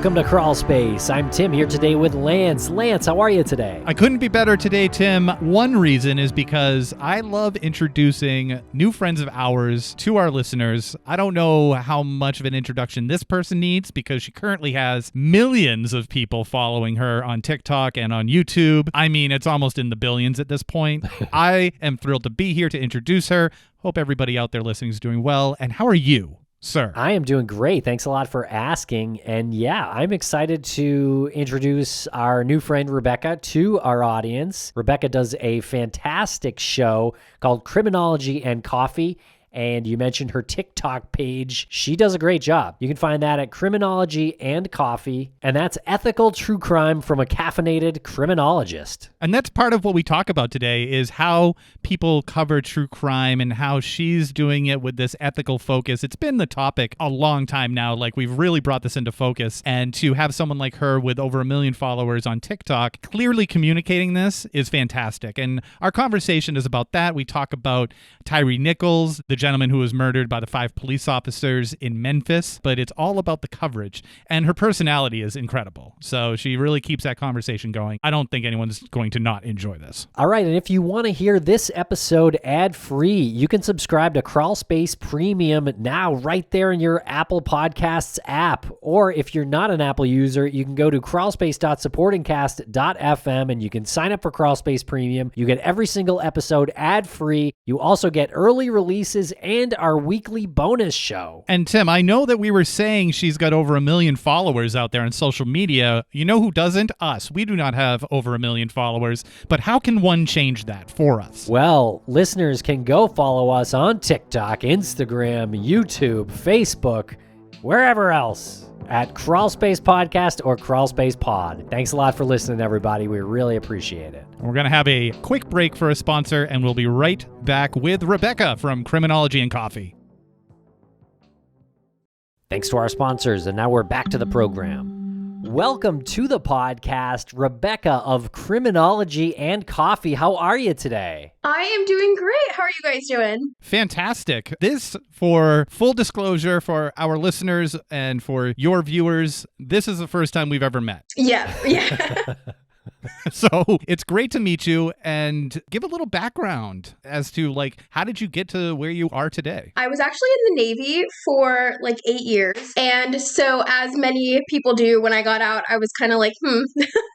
Welcome to Crawlspace. I'm Tim here today with Lance. Lance, how are you today? I couldn't be better today, Tim. One reason is because I love introducing new friends of ours to our listeners. I don't know how much of an introduction this person needs because she currently has millions of people following her on TikTok and on YouTube. I mean, it's almost in the billions at this point. I am thrilled to be here to introduce her. Hope everybody out there listening is doing well. And how are you, sir? I am doing great. Thanks a lot for asking. And yeah, I'm excited to introduce our new friend, Rebekah, to our audience. Rebekah does a fantastic show called Criminology and Coffee. And you mentioned her TikTok page. She does a great job. You can find that at Criminology and Coffee. And that's ethical true crime from a caffeinated criminologist. And that's part of what we talk about today is how people cover true crime and how she's doing it with this ethical focus. It's been the topic a long time now. Like, we've really brought this into focus. And to have someone like her with over 1 million followers on TikTok clearly communicating this is fantastic. And our conversation is about that. We talk about Tyree Nichols, the gentleman who was murdered by the 5 police officers in Memphis, but it's all about the coverage, and her personality is incredible. So she really keeps that conversation going. I don't think anyone's going to not enjoy this. All right, and if you want to hear this episode ad-free, you can subscribe to Crawlspace Premium now right there in your Apple Podcasts app. Or if you're not an Apple user, you can go to crawlspace.supportingcast.fm and you can sign up for Crawlspace Premium. You get every single episode ad-free. You also get early releases and our weekly bonus show. And Tim, I know that we were saying she's got over 1 million followers out there on social media. You know who doesn't? Us. We do not have over 1 million followers. But how can one change that for us? Well, listeners can go follow us on TikTok, Instagram, YouTube, Facebook, wherever else at Crawlspace Podcast or Crawlspace Pod. Thanks a lot for listening, everybody. We really appreciate it. We're going to have a quick break for a sponsor, and we'll be right back with Rebekah from Criminology and Coffee. Thanks to our sponsors, and now we're back to the program. Welcome to the podcast, Rebekah of Criminology and Coffee. How are you today? I am doing great. How are you guys doing? Fantastic. This, for full disclosure for our listeners and for your viewers, this is the first time we've ever met. Yeah. So it's great to meet you, and give a little background as to, like, how did you get to where you are today? I was actually in the Navy for like 8 years. And so, as many people do, when I got out, I was kind of like,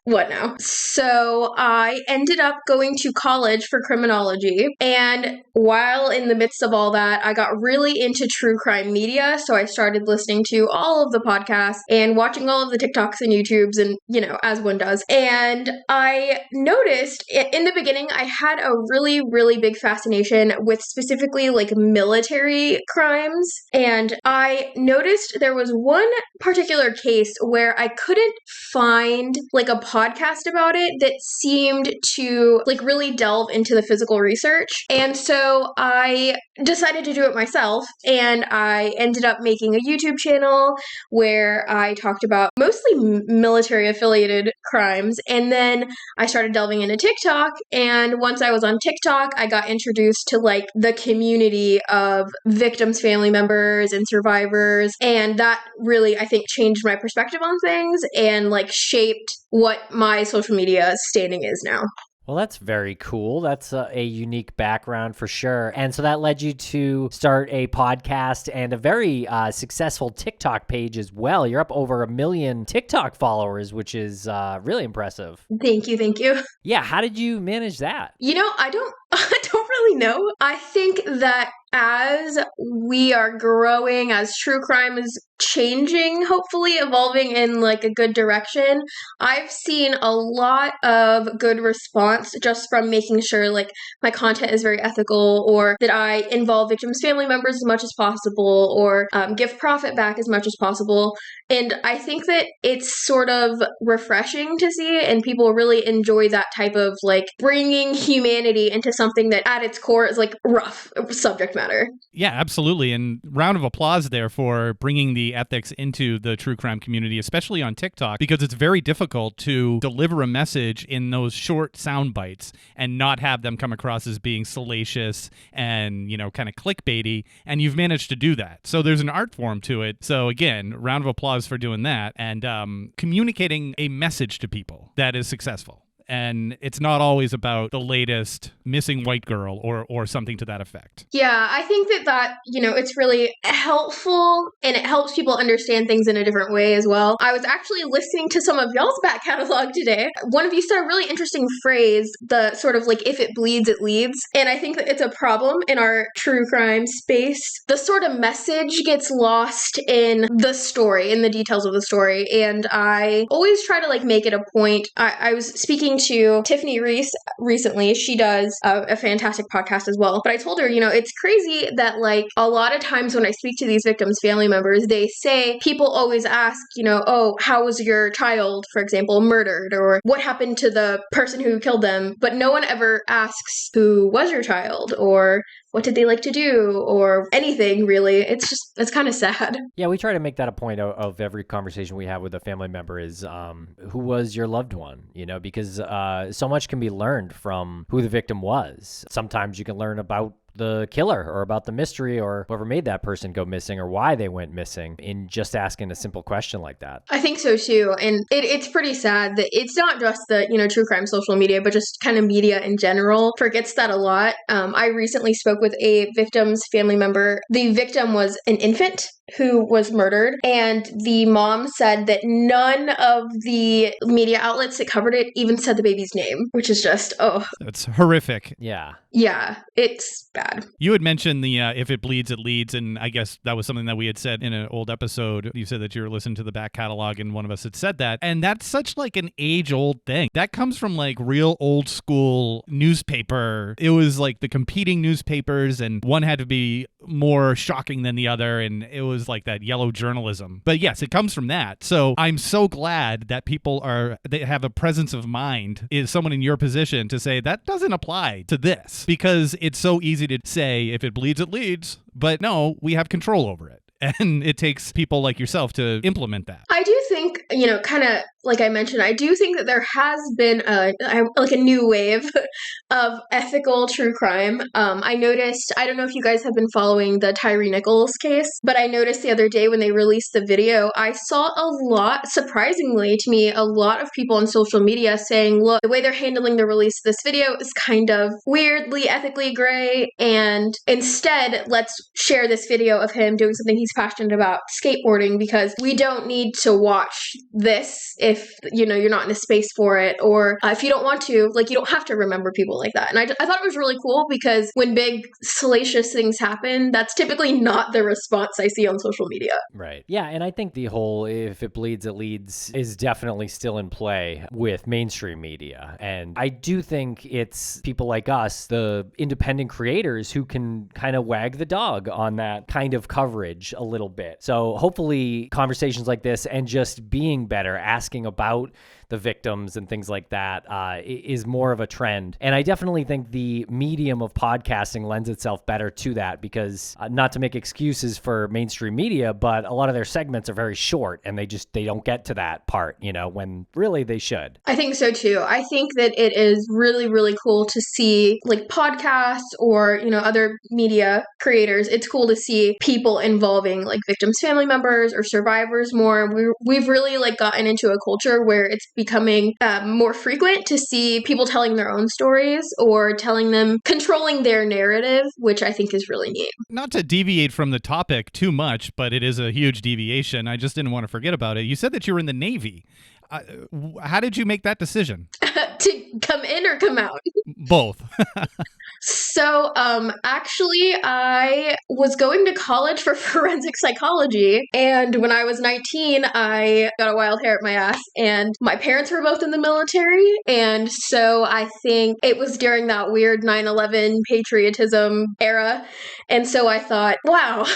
what now? So I ended up going to college for criminology. And while in the midst of all that, I got really into true crime media. So I started listening to all of the podcasts and watching all of the TikToks and YouTubes and, as one does. And I noticed in the beginning, I had a really, really big fascination with specifically like military crimes. And I noticed there was one particular case where I couldn't find like a podcast about it that seemed to like really delve into the physical research. And so I decided to do it myself, and I ended up making a YouTube channel where I talked about mostly military affiliated crimes. And then I started delving into TikTok, and once I was on TikTok, I got introduced to like the community of victims, family members, and survivors. And that really, I think, changed my perspective on things and like shaped what my social media standing is now. Well, that's very cool. That's a unique background for sure. And so that led you to start a podcast and a very successful TikTok page as well. You're up over 1 million TikTok followers, which is really impressive. Thank you. Yeah, how did you manage that? I don't really know. I think that as we are growing, as true crime is changing, hopefully evolving in like a good direction, I've seen a lot of good response just from making sure like my content is very ethical, or that I involve victims' family members as much as possible, or give profit back as much as possible. And I think that it's sort of refreshing to see, and people really enjoy that type of like bringing humanity into something that at its core is like rough subject matter. matter. Yeah, absolutely. And round of applause there for bringing the ethics into the true crime community, especially on TikTok, because it's very difficult to deliver a message in those short sound bites and not have them come across as being salacious and, kind of clickbaity. And you've managed to do that. So there's an art form to it. So again, round of applause for doing that and communicating a message to people that is successful. And it's not always about the latest missing white girl or something to that effect. Yeah, I think that, it's really helpful and it helps people understand things in a different way as well. I was actually listening to some of y'all's back catalog today. One of you said a really interesting phrase, the sort of like, if it bleeds, it leads. And I think that it's a problem in our true crime space. The sort of message gets lost in the story, in the details of the story. And I always try to make it a point. I was speaking to Tiffany Reese recently. She does a fantastic podcast as well. But I told her, it's crazy that a lot of times when I speak to these victims' family members, they say people always ask, oh, how was your child, for example, murdered? Or what happened to the person who killed them? But no one ever asks who was your child or what did they like to do or anything really. It's kind of sad. Yeah, we try to make that a point of every conversation we have with a family member is who was your loved one, because so much can be learned from who the victim was. Sometimes you can learn about the killer or about the mystery or whoever made that person go missing or why they went missing in just asking a simple question like that. I think so too. And it's pretty sad that it's not just the, true crime social media, but just kind of media in general forgets that a lot. I recently spoke with a victim's family member. The victim was an infant who was murdered, and the mom said that none of the media outlets that covered it even said the baby's name, which is just, That's horrific. Yeah, it's bad. You had mentioned the if it bleeds, it leads, and I guess that was something that we had said in an old episode. You said that you were listening to the back catalog, and one of us had said that, and that's such an age-old thing. That comes from real old school newspaper. It was the competing newspapers, and one had to be more shocking than the other, and it was that yellow journalism. But yes, it comes from that. So I'm so glad that they have a presence of mind, is someone in your position to say that doesn't apply to this, because it's so easy to say if it bleeds, it leads. But no, we have control over it. And it takes people like yourself to implement that. I do think, kind of like I mentioned, I do think that there has been a new wave of ethical true crime. I noticed, I don't know if you guys have been following the Tyree Nichols case, but I noticed the other day when they released the video, I saw surprisingly to me, a lot of people on social media saying, look, the way they're handling the release of this video is kind of weirdly ethically gray, and instead, let's share this video of him doing something he's passionate about, skateboarding, because we don't need to watch this if you're not in a space for it, or if you don't want to, you don't have to remember people like that. And I thought it was really cool, because when big salacious things happen, that's typically not the response I see on social media. Right. Yeah, and I think the whole if it bleeds, it leads is definitely still in play with mainstream media. And I do think it's people like us, the independent creators, who can kind of wag the dog on that kind of coverage a little bit. So hopefully conversations like this and just being better, asking about the victims and things like that is more of a trend. And I definitely think the medium of podcasting lends itself better to that, because not to make excuses for mainstream media, but a lot of their segments are very short and they don't get to that part, when really they should. I think so too. I think that it is really, really cool to see podcasts or, other media creators. It's cool to see people involving victims' family members or survivors more. We've really gotten into a culture where it's becoming more frequent to see people telling their own stories or controlling their narrative, which I think is really neat. Not to deviate from the topic too much, but it is a huge deviation. I just didn't want to forget about it. You said that you were in the Navy. How did you make that decision? To come in or come out? Both. So, actually, I was going to college for forensic psychology, and when I was 19, I got a wild hair at my ass, and my parents were both in the military, and so I think it was during that weird 9/11 patriotism era, and so I thought, wow,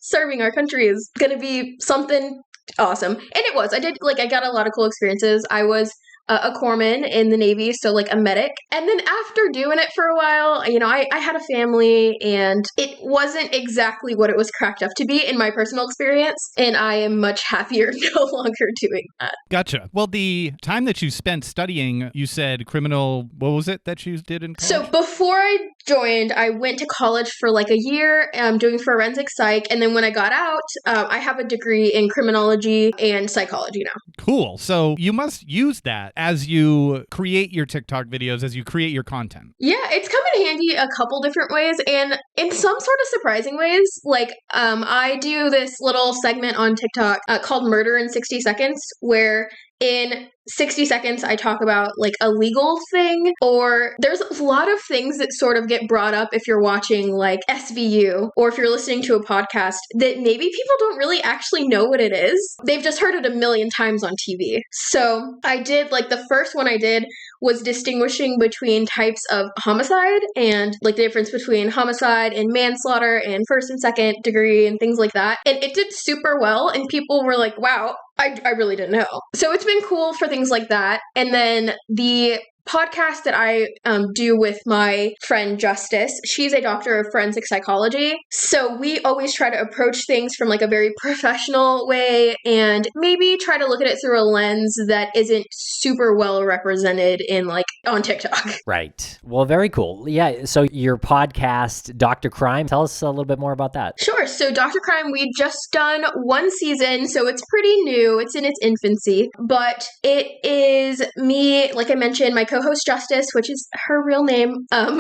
serving our country is going to be something awesome. And it was. I got a lot of cool experiences. I was a corpsman in the Navy, so like a medic. And then after doing it for a while, I had a family and it wasn't exactly what it was cracked up to be in my personal experience. And I am much happier no longer doing that. Gotcha. Well, the time that you spent studying, you said what was it that you did in college? So before I joined, I went to college for like a year doing forensic psych. And then when I got out, I have a degree in criminology and psychology now. Cool. So you must use that as you create your TikTok videos, as you create your content. Yeah, it's come in handy a couple different ways and in some sort of surprising ways. Like I do this little segment on TikTok called Murder in 60 Seconds, where in 60 seconds, I talk about like a legal thing, or there's a lot of things that sort of get brought up if you're watching like SVU or if you're listening to a podcast that maybe people don't really actually know what it is. They've just heard it a million times on TV. So I did like the first one I did was distinguishing between types of homicide and like the difference between homicide and manslaughter and first and second degree and things like that. And it did super well. And people were like, wow, I really didn't know. So it's been cool for things like that. And then the podcast that I do with my friend Justice, she's a doctor of forensic psychology. So we always try to approach things from like a very professional way and maybe try to look at it through a lens that isn't super well represented in like on TikTok. Right. Well, very cool. Yeah. So your podcast, Dr. Crime, tell us a little bit more about that. Sure. So Dr. Crime, we've just done one season, so it's pretty new. It's in its infancy, but it is me, like I mentioned, my co-host Justice, which is her real name.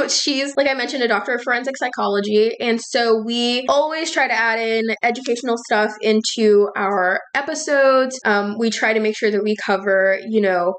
She's, like I mentioned, a doctor of forensic psychology. And so we always try to add in educational stuff into our episodes. We try to make sure that we cover,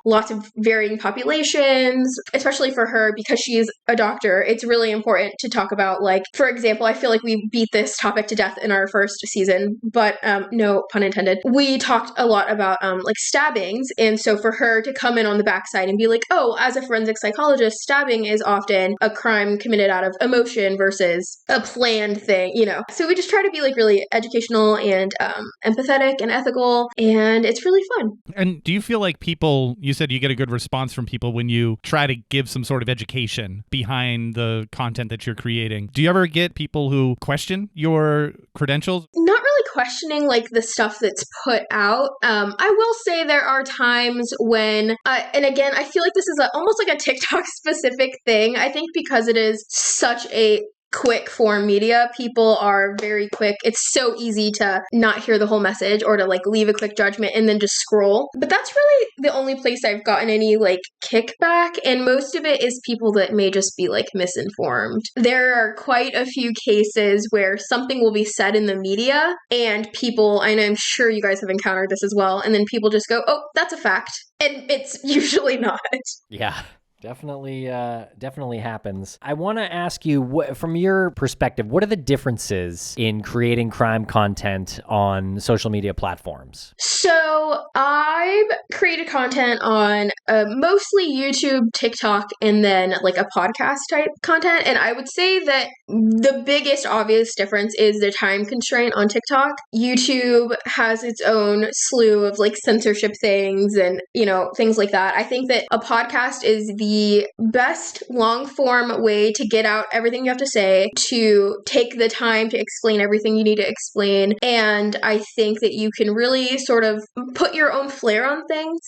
lots of varying populations, especially for her because she's a doctor. It's really important to talk about, like, for example, I feel like we beat this topic to death in our first season, but no pun intended. We talked a lot about like stabbings. And so for her to come in on the backside and be like, oh, as a forensic psychologist, stabbing is often a crime committed out of emotion versus a planned thing, So we just try to be like really educational and empathetic and ethical, and it's really fun. And do you feel like you said you get a good response from people when you try to give some sort of education behind the content that you're creating? Do you ever get people who question your credentials? Not really questioning like the stuff that's put out. I will say there are times when, and again, I feel like this is almost like a TikTok specific thing. I think because it is such a quick form media, people are very quick. It's so easy to not hear the whole message or to like leave a quick judgment and then just scroll. But that's really the only place I've gotten any like kickback, and most of it is people that may just be like misinformed. There are quite a few cases where something will be said in the media and people, and I'm sure you guys have encountered this as well, and then people just go, oh, that's a fact. And it's usually not. Yeah. Definitely happens. I want to ask you, from your perspective, what are the differences in creating crime content on social media platforms? So I've created content on mostly YouTube, TikTok, and then like a podcast type content. And I would say that the biggest obvious difference is the time constraint on TikTok. YouTube has its own slew of like censorship things and, things like that. I think that a podcast is the best long form way to get out everything you have to say, to take the time to explain everything you need to explain. And I think that you can really sort of put your own flair on things.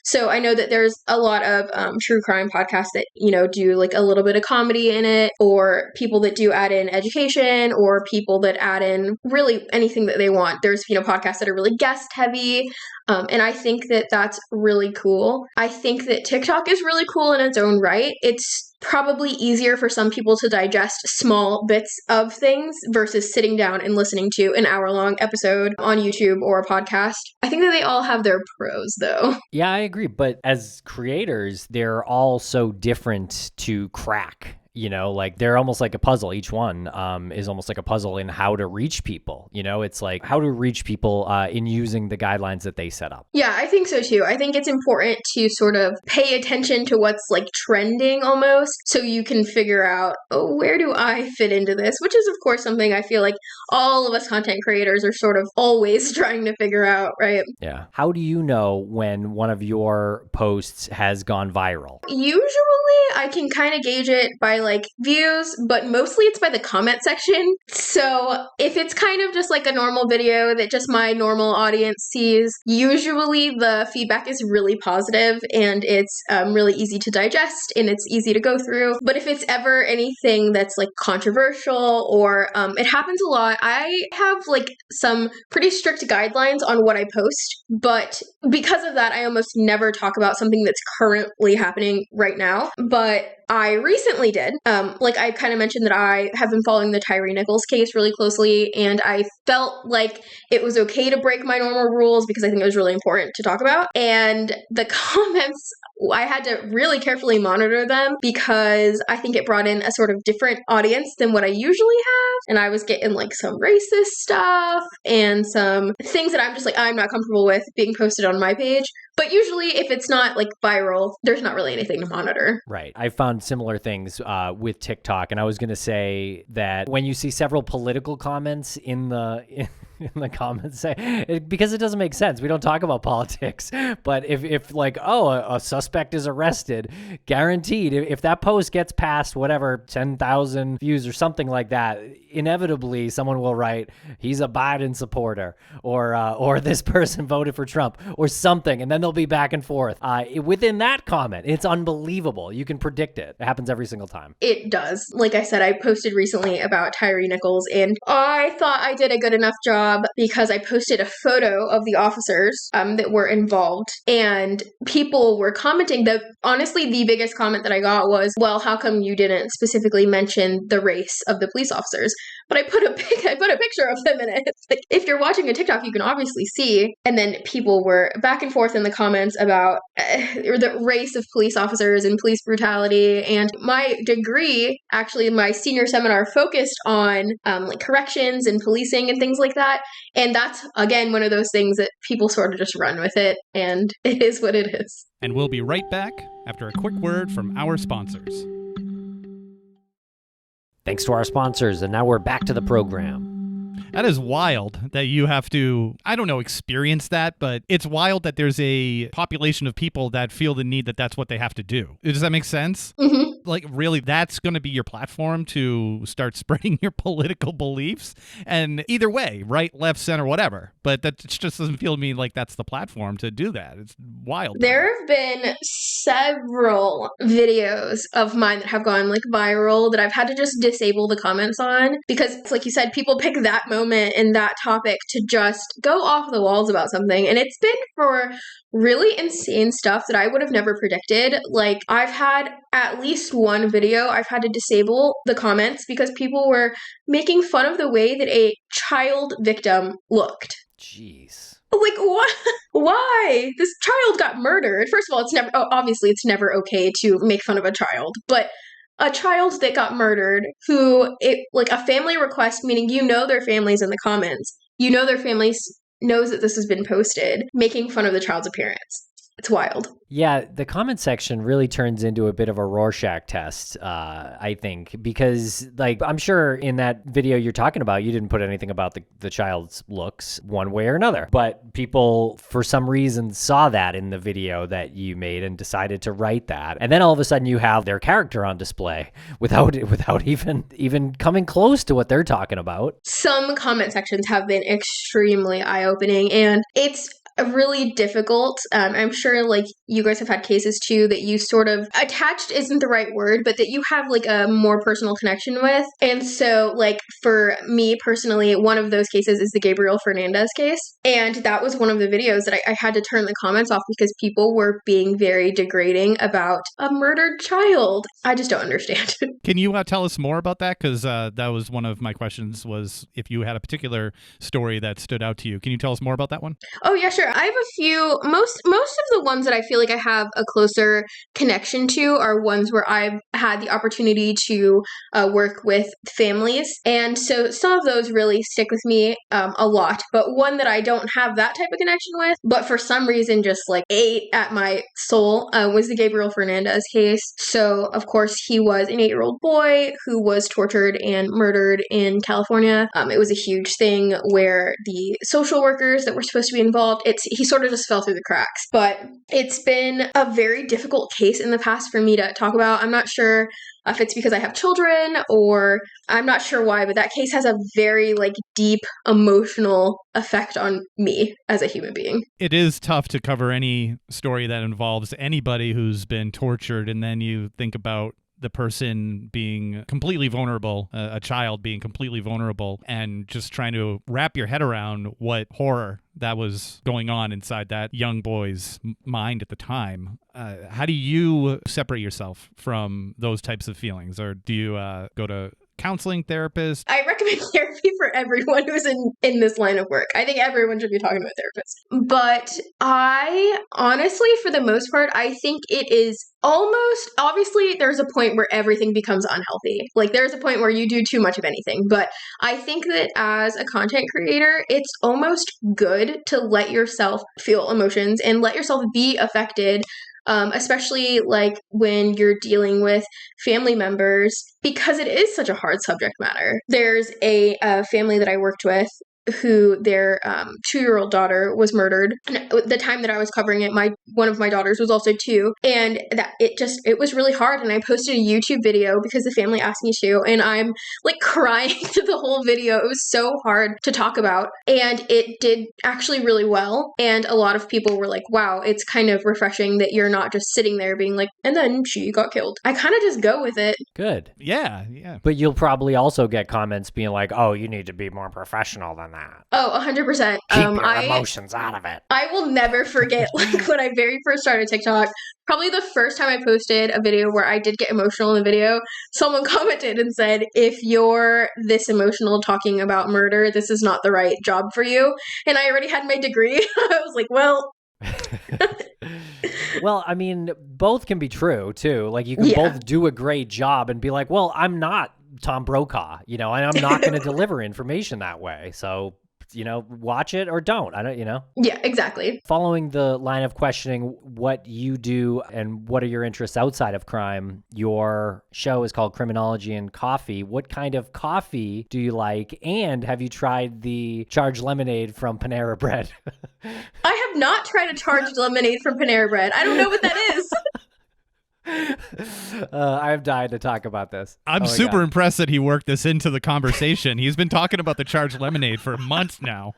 So I know that there's a lot of true crime podcasts that, do like a little bit of comedy in it, or people that do add in education, or people that add in really anything that they want. There's, podcasts that are really guest heavy. And I think that that's really cool. I think that TikTok is really cool in its own right. It's probably easier for some people to digest small bits of things versus sitting down and listening to an hour-long episode on YouTube or a podcast. I think that they all have their pros, though. Yeah, I agree. But as creators, they're all so different to crack. Like they're almost like a puzzle. Each one is almost like a puzzle in how to reach people. It's like how to reach people in using the guidelines that they set up. Yeah, I think so too. I think it's important to sort of pay attention to what's like trending almost, so you can figure out, oh, where do I fit into this? Which is, of course, something I feel like all of us content creators are sort of always trying to figure out, right? Yeah. How do you know when one of your posts has gone viral? Usually I can kind of gauge it by like views, but mostly it's by the comment section. So if it's kind of just like a normal video that just my normal audience sees, usually the feedback is really positive and it's really easy to digest and it's easy to go through. But if it's ever anything that's like controversial or it happens a lot, I have like some pretty strict guidelines on what I post, but because of that, I almost never talk about something that's currently happening right now. But I recently did. Like I kind of mentioned that I have been following the Tyree Nichols case really closely, and I felt like it was okay to break my normal rules because I think it was really important to talk about. And the comments, I had to really carefully monitor them because I think it brought in a sort of different audience than what I usually have. And I was getting like some racist stuff and some things that I'm just like, I'm not comfortable with being posted on my page. But usually if it's not like viral, there's not really anything to monitor. Right. I found similar things with TikTok. And I was going to say that when you see several political comments in the comments, because it doesn't make sense. We don't talk about politics. But if like, a suspect is arrested, guaranteed, if that post gets past whatever, 10,000 views or something like that, inevitably someone will write, he's a Biden supporter, or this person voted for Trump or something. And then they'll be back and forth. Within that comment, it's unbelievable. You can predict it. It happens every single time. It does. Like I said, I posted recently about Tyree Nichols, and I thought I did a good enough job because I posted a photo of the officers that were involved, and people were commenting. Honestly, the biggest comment that I got was, well, how come you didn't specifically mention the race of the police officers? But I put a picture of them in it. Like, if you're watching a TikTok, you can obviously see. And then people were back and forth in the comments about the race of police officers and police brutality. And my degree, actually, my senior seminar focused on like corrections and policing and things like that. And that's, again, one of those things that people sort of just run with it. And it is what it is. And we'll be right back after a quick word from our sponsors. Thanks to our sponsors, and now we're back to the program. That is wild that you have to, I don't know, experience that, but it's wild that there's a population of people that feel the need that that's what they have to do. Does that make sense? Mm-hmm. Like, really, that's going to be your platform to start spreading your political beliefs? And either way, right, left, center, whatever. But that just doesn't feel to me like that's the platform to do that. It's wild. There have been several videos of mine that have gone like viral that I've had to just disable the comments on because, like you said, people pick that moment and that topic to just go off the walls about something. And it's been for really insane stuff that I would have never predicted. Like, I've had at least one video I've had to disable the comments because people were making fun of the way that a child victim looked. Jeez. Like, what? Why? This child got murdered. First of all, obviously it's never okay to make fun of a child, but a child that got murdered like a family request, meaning their family's in the comments. Their family knows that this has been posted, making fun of the child's appearance. It's wild. Yeah, the comment section really turns into a bit of a Rorschach test, I think, because like I'm sure in that video you're talking about, you didn't put anything about the child's looks one way or another, but people for some reason saw that in the video that you made and decided to write that. And then all of a sudden you have their character on display without even coming close to what they're talking about. Some comment sections have been extremely eye-opening, and it's really difficult. I'm sure like you guys have had cases too that you sort of attached isn't the right word, but that you have like a more personal connection with. And so like for me personally, one of those cases is the Gabriel Fernandez case. And that was one of the videos that I had to turn the comments off because people were being very degrading about a murdered child. I just don't understand. Can you tell us more about that? Because that was one of my questions, was if you had a particular story that stood out to you. Can you tell us more about that one? Oh, yeah, sure. Sure. I have a few. Most of the ones that I feel like I have a closer connection to are ones where I've had the opportunity to work with families, and so some of those really stick with me a lot. But one that I don't have that type of connection with, but for some reason just like ate at my soul, was the Gabriel Fernandez case. So of course he was an 8-year-old boy who was tortured and murdered in California. It was a huge thing where the social workers that were supposed to be involved, he sort of just fell through the cracks. But it's been a very difficult case in the past for me to talk about. I'm not sure if it's because I have children or I'm not sure why, but that case has a very deep emotional effect on me as a human being. It is tough to cover any story that involves anybody who's been tortured, and then you think about the person being completely vulnerable, a child being completely vulnerable, and just trying to wrap your head around what horror that was going on inside that young boy's mind at the time. How do you separate yourself from those types of feelings? Or do you go to counseling therapist? I recommend therapy for everyone who's in this line of work. I think everyone should be talking to a therapist. But I honestly, for the most part, I think it is almost, obviously there's a point where everything becomes unhealthy. There's a point where you do too much of anything. But I think that as a content creator, it's almost good to let yourself feel emotions and let yourself be affected, especially when you're dealing with family members, because it is such a hard subject matter. There's a family that I worked with who their 2-year-old daughter was murdered. And the time that I was covering it, one of my daughters was also 2, and that it was really hard. And I posted a YouTube video because the family asked me to, and I'm crying through the whole video. It was so hard to talk about, and it did actually really well. And a lot of people were like, "Wow, it's kind of refreshing that you're not just sitting there being like, and then she got killed." I kind of just go with it. Good. Yeah. But you'll probably also get comments being like, "Oh, you need to be more professional than that. Oh, 100%. Keep your emotions out of it." I will never forget, when I very first started TikTok, probably the first time I posted a video where I did get emotional in the video, someone commented and said, "If you're this emotional talking about murder, this is not the right job for you." And I already had my degree. I was like, well... Well, I mean, both can be true, too. You can both do a great job and be like, well, I'm not Tom Brokaw, and I'm not going to deliver information that way. So, watch it or don't. I don't. Yeah, exactly. Following the line of questioning what you do and what are your interests outside of crime, your show is called Criminology and Coffee. What kind of coffee do you like? And have you tried the charged lemonade from Panera Bread? I have not tried a charged lemonade from Panera Bread. I don't know what that is. I've died to talk about this. I'm super impressed that he worked this into the conversation. He's been talking about the charged lemonade for months now.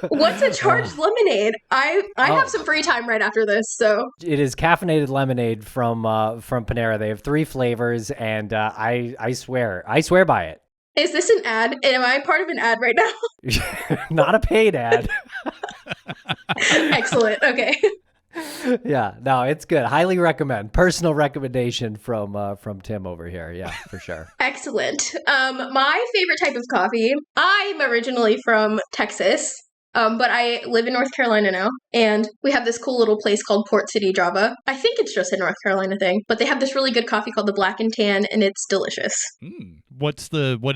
What's a charged lemonade? I have some free time right after this, so. It is caffeinated lemonade from Panera. They have 3 flavors, and I swear by it. Is this an ad? Am I part of an ad right now? Not a paid ad. Excellent. Okay. Yeah, no, it's good. Highly recommend. Personal recommendation from Tim over here. Yeah, for sure. Excellent. My favorite type of coffee. I'm originally from Texas, but I live in North Carolina now, and we have this cool little place called Port City, Java. I think it's just a North Carolina thing, but they have this really good coffee called the Black and Tan, and it's delicious. What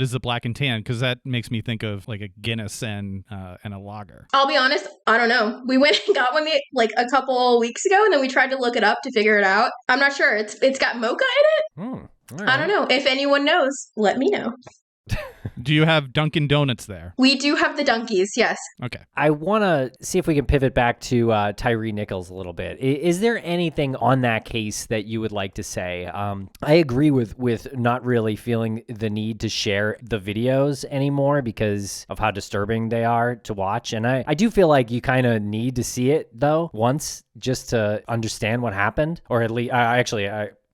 is the Black and Tan? Because that makes me think of a Guinness and a lager. I'll be honest, I don't know. We went and got one a couple weeks ago, and then we tried to look it up to figure it out. I'm not sure. It's got mocha in it. All right. I don't know. If anyone knows, let me know. Do you have Dunkin' Donuts there? We do have the Dunkies, yes. Okay. I want to see if we can pivot back to Tyree Nichols a little bit. Is there anything on that case that you would like to say? I agree with not really feeling the need to share the videos anymore because of how disturbing they are to watch. And I do feel like you kind of need to see it, though, once just to understand what happened. Or at least, I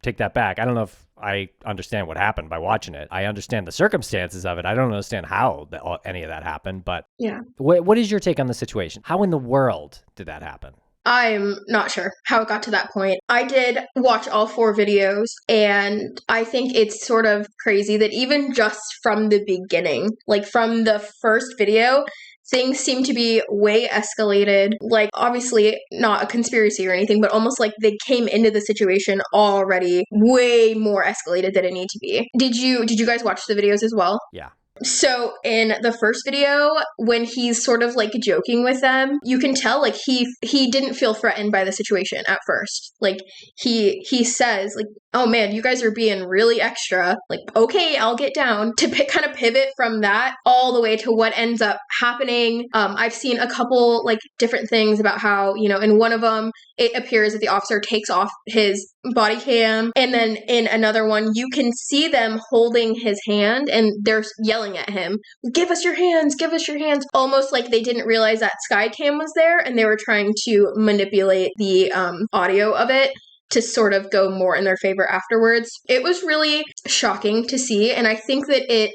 take that back. I don't know if I understand what happened by watching it. I understand the circumstances of it. I don't understand how any of that happened, but yeah. What is your take on the situation? How in the world did that happen? I'm not sure how it got to that point. I did watch all 4 videos, and I think it's sort of crazy that even just from the beginning, from the first video, things seem to be way escalated. Like, obviously not a conspiracy or anything, but almost like they came into the situation already way more escalated than it needed to be. Did you guys watch the videos as well? Yeah. So in the first video, when he's sort of like joking with them, you can tell like he didn't feel threatened by the situation at first. Like he says like, "Oh man, you guys are being really extra." Like, "Okay, I'll get down." To kind of pivot from that all the way to what ends up happening. I've seen a couple like different things about how, in one of them it appears that the officer takes off his body cam, and then in another one you can see them holding his hand and they're yelling at him, "Give us your hands, give us your hands," almost like they didn't realize that Skycam was there and they were trying to manipulate the audio of it to sort of go more in their favor afterwards. It was really shocking to see, and I think that it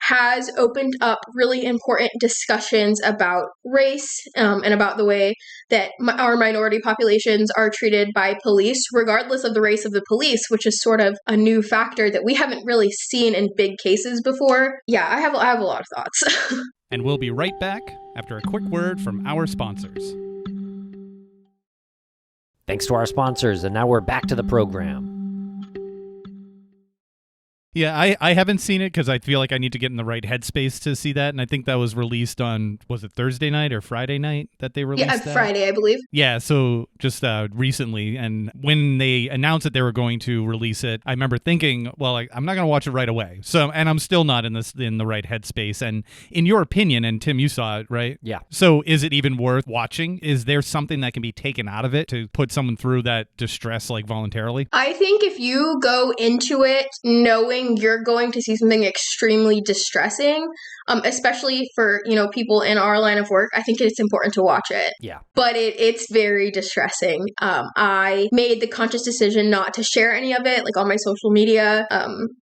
has opened up really important discussions about race and about the way that our minority populations are treated by police, regardless of the race of the police, which is sort of a new factor that we haven't really seen in big cases before. Yeah, I have a lot of thoughts. And we'll be right back after a quick word from our sponsors. Thanks to our sponsors, and now we're back to the program. Yeah, I haven't seen it because I feel like I need to get in the right headspace to see that. And I think that was released on, was it Thursday night or Friday night that they released that? Friday, I believe. Yeah, so just recently. And when they announced that they were going to release it, I remember thinking, well, I'm not going to watch it right away. So, and I'm still not in the right headspace. And in your opinion, and Tim, you saw it, right? Yeah. So is it even worth watching? Is there something that can be taken out of it to put someone through that distress like voluntarily? I think if you go into it knowing you're going to see something extremely distressing, especially for, people in our line of work, I think it's important to watch it. Yeah. But it's very distressing. I made the conscious decision not to share any of it, like on my social media.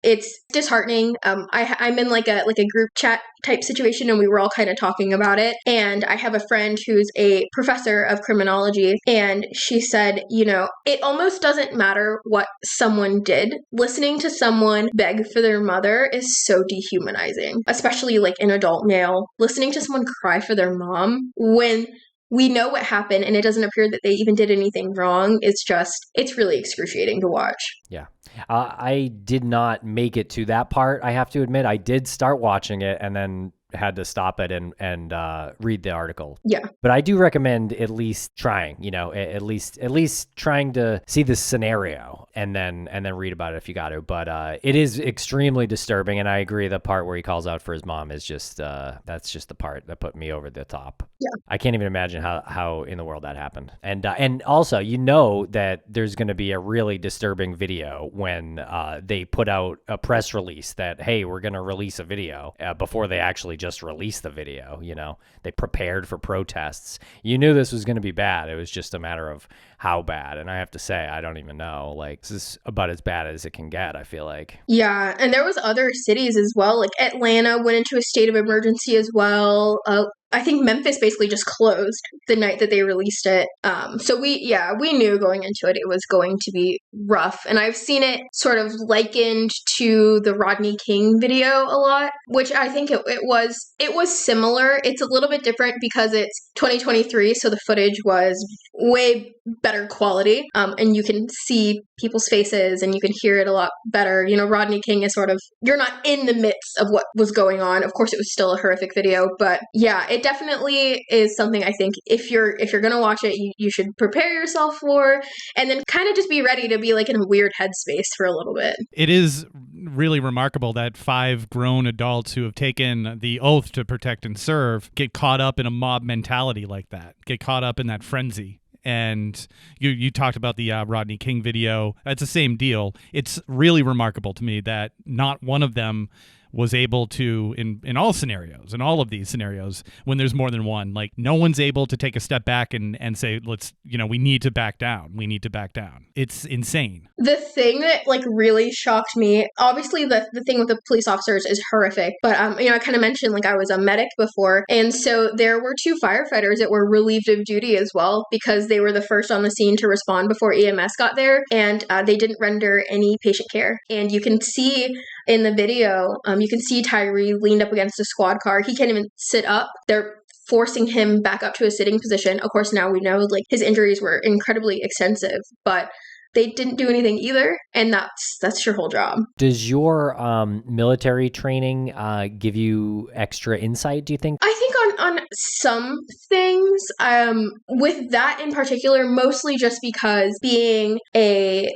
It's disheartening. I'm in like a group chat type situation, and we were all kind of talking about it. And I have a friend who's a professor of criminology, and she said, it almost doesn't matter what someone did. Listening to someone beg for their mother is so dehumanizing, especially like an adult male. Listening to someone cry for their mom when we know what happened and it doesn't appear that they even did anything wrong, it's really excruciating to watch. Yeah. I did not make it to that part, I have to admit. I did start watching it and then had to stop it and read the article. Yeah. But I do recommend at least trying, at least trying to see the scenario and then read about it if you got to. But it is extremely disturbing, and I agree the part where he calls out for his mom is just that's just the part that put me over the top. Yeah. I can't even imagine how in the world that happened. And also, that there's going to be a really disturbing video when they put out a press release that, hey, we're going to release a video before they actually just released the video. They prepared for protests. You knew this was going to be bad. It was just a matter of how bad. And I have to say, I don't even know. Like, this is about as bad as it can get, I feel like. Yeah, and there was other cities as well. Like Atlanta went into a state of emergency as well. I think Memphis basically just closed the night that they released it. So we knew going into it was going to be rough. And I've seen it sort of likened to the Rodney King video a lot, which I think it was similar. It's a little bit different because it's 2023, so the footage was way better quality. And you can see people's faces and you can hear it a lot better. Rodney King is sort of, you're not in the midst of what was going on. Of course, it was still a horrific video, but yeah, it definitely is something I think if you're going to watch it, you should prepare yourself for, and then kind of just be ready to be like in a weird headspace for a little bit. It is really remarkable that 5 grown adults who have taken the oath to protect and serve get caught up in a mob mentality like that, get caught up in that frenzy. And you talked about the Rodney King video. It's the same deal. It's really remarkable to me that not one of them was able to, in all scenarios, in all of these scenarios, when there's more than one, like no one's able to take a step back and say, let's, we need to back down. We need to back down. It's insane. The thing that like really shocked me, obviously the thing with the police officers is horrific, but I kind of mentioned like I was a medic before, and so there were 2 firefighters that were relieved of duty as well because they were the first on the scene to respond before EMS got there, and they didn't render any patient care. And you can see in the video, you can see Tyree leaned up against a squad car. He can't even sit up. They're forcing him back up to a sitting position. Of course, now we know like his injuries were incredibly extensive, but they didn't do anything either, and that's your whole job. Does your military training give you extra insight, do you think? I think on some things, with that in particular, mostly just because being a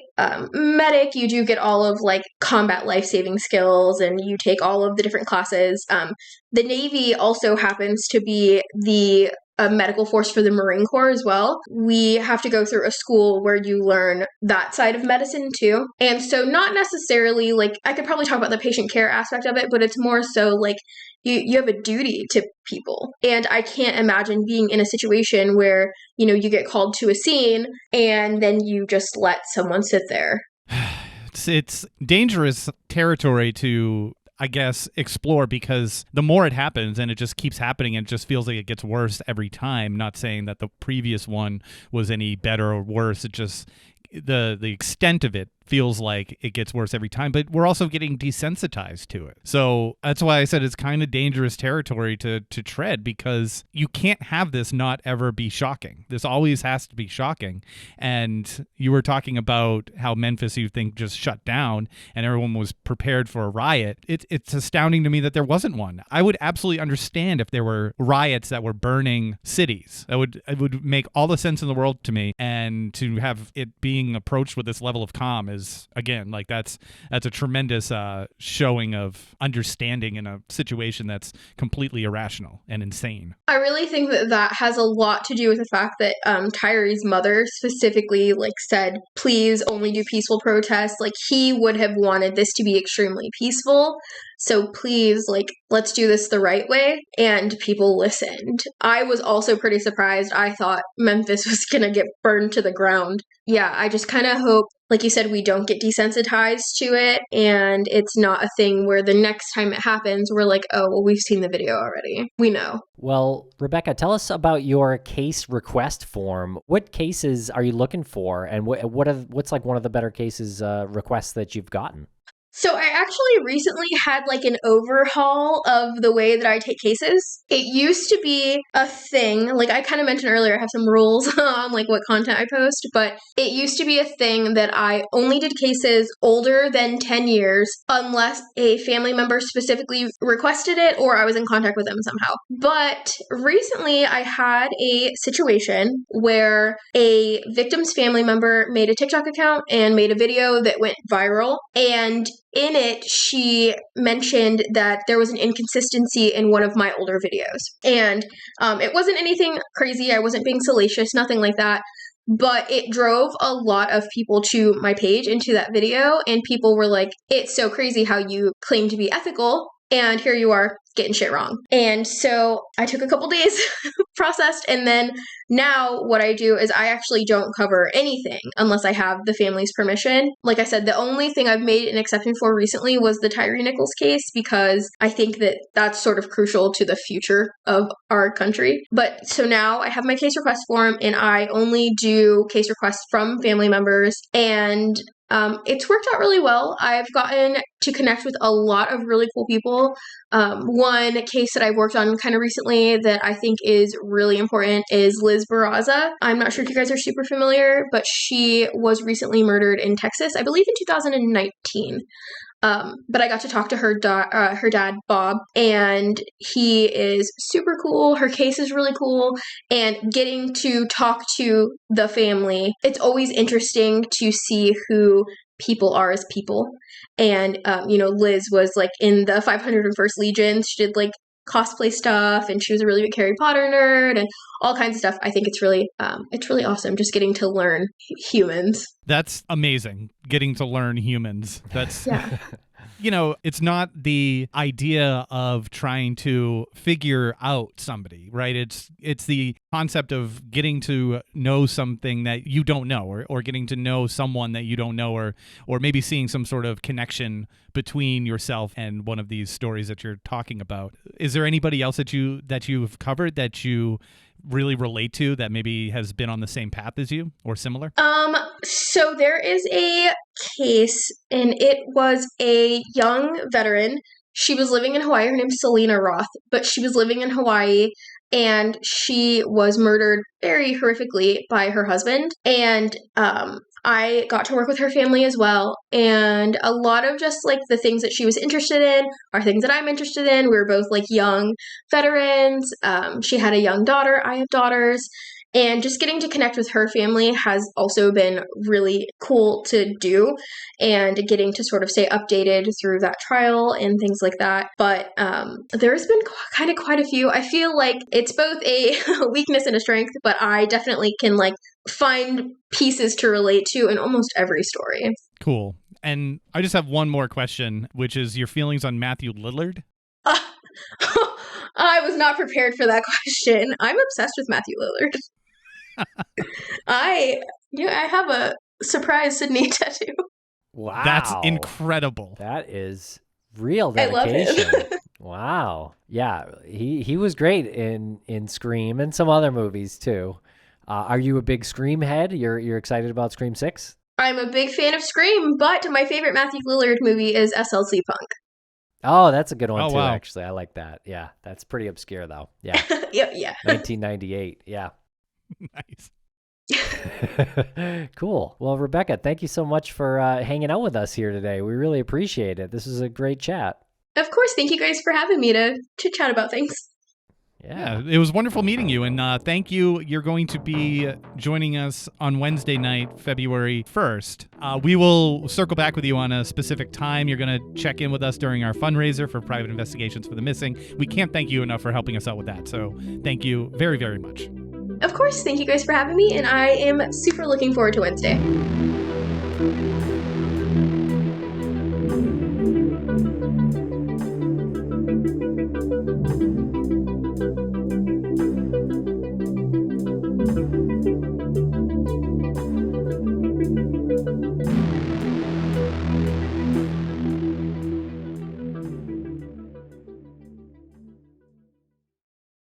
medic, you do get all of like combat life-saving skills, and you take all of the different classes. The Navy also happens to be the a medical force for the Marine Corps as well. We have to go through a school where you learn that side of medicine too. And so not necessarily like, I could probably talk about the patient care aspect of it, but it's more so like you have a duty to people. And I can't imagine being in a situation where, you know, you get called to a scene and then you just let someone sit there. It's dangerous territory to, I guess, explore, because the more it happens and it just keeps happening and it just feels like it gets worse every time. Not saying that the previous one was any better or worse. It just, the extent of it feels like it gets worse every time, but we're also getting desensitized to it. So that's why I said it's kind of dangerous territory to tread, because you can't have this not ever be shocking. This always has to be shocking. And you were talking about how Memphis, you think, just shut down and everyone was prepared for a riot. It's astounding to me that there wasn't one. I would absolutely understand if there were riots that were burning cities. It would make all the sense in the world to me. And to have it being approached with this level of calm is, again, like that's a tremendous showing of understanding in a situation that's completely irrational and insane. I really think that has a lot to do with the fact that Tyree's mother specifically like said, please only do peaceful protests. Like he would have wanted this to be extremely peaceful. So please, like, let's do this the right way. And people listened. I was also pretty surprised. I thought Memphis was going to get burned to the ground. Yeah, I just kind of hope, like you said, we don't get desensitized to it. And it's not a thing where the next time it happens, we're like, oh, well, we've seen the video already. We know. Well, Rebekah, tell us about your case request form. What cases are you looking for? And what's like one of the better cases requests that you've gotten? So I actually recently had like an overhaul of the way that I take cases. It used to be a thing, like I kind of mentioned earlier, I have some rules on like what content I post, but it used to be a thing that I only did cases older than 10 years unless a family member specifically requested it or I was in contact with them somehow. But recently I had a situation where a victim's family member made a TikTok account and made a video that went viral, and in it, she mentioned that there was an inconsistency in one of my older videos. And it wasn't anything crazy. I wasn't being salacious, nothing like that. But it drove a lot of people to my page into that video. And people were like, it's so crazy how you claim to be ethical, and here you are getting shit wrong. And so I took a couple days, processed, and then now what I do is I actually don't cover anything unless I have the family's permission. Like I said, the only thing I've made an exception for recently was the Tyree Nichols case, because I think that that's sort of crucial to the future of our country. But so now I have my case request form and I only do case requests from family members, and it's worked out really well. I've gotten to connect with a lot of really cool people. One case that I've worked on kind of recently that I think is really important is Liz Barraza. I'm not sure if you guys are super familiar, but she was recently murdered in Texas, I believe in 2019. But I got to talk to her dad, Bob, and he is super cool. Her case is really cool, and getting to talk to the family, it's always interesting to see who people are as people. And, Liz was like in the 501st Legion. She did like cosplay stuff, and she was a really big Harry Potter nerd and all kinds of stuff. I think it's really awesome just getting to learn humans. That's amazing. Getting to learn humans. That's yeah. It's not the idea of trying to figure out somebody, right? It's the concept of getting to know something that you don't know, or getting to know someone that you don't know, or maybe seeing some sort of connection between yourself and one of these stories that you're talking about. Is there anybody else that you've covered that you really relate to that maybe has been on the same path as you or similar? So there is a case, and it was a young veteran. She was living in Hawaii. Her name's Selena Roth, but she was living in Hawaii. and she was murdered very horrifically by her husband. And I got to work with her family as well. And a lot of just like the things that she was interested in are things that I'm interested in. We were both like young veterans. She had a young daughter. I have daughters. And just getting to connect with her family has also been really cool to do, and getting to sort of stay updated through that trial and things like that. But there's been kind of quite a few. I feel like it's both a weakness and a strength, but I definitely can like find pieces to relate to in almost every story. Cool. And I just have one more question, which is your feelings on Matthew Lillard. I was not prepared for that question. I'm obsessed with Matthew Lillard. I have a surprise Sydney tattoo. Wow. That's incredible. That is real I love dedication. him. Wow. Yeah, he was great in Scream and some other movies too. Are you a big Scream head? You're excited about Scream 6? I'm a big fan of Scream, but my favorite Matthew Lillard movie is SLC Punk. Oh, that's a good one too, wow. actually. I like that. Yeah, that's pretty obscure though. Yeah. Yeah. 1998. Yeah. Nice. Cool. Well, Rebekah, thank you so much for hanging out with us here today. We really appreciate it. This is a great chat. Of course. Thank you guys for having me to chat about things. Yeah, it was wonderful meeting you, and thank you. You're going to be joining us on Wednesday night, February 1st. We will circle back with you on a specific time. You're going to check in with us during our fundraiser for Private Investigations for the Missing. We can't thank you enough for helping us out with that, so thank you very, very much. Of course. Thank you guys for having me, and I am super looking forward to Wednesday.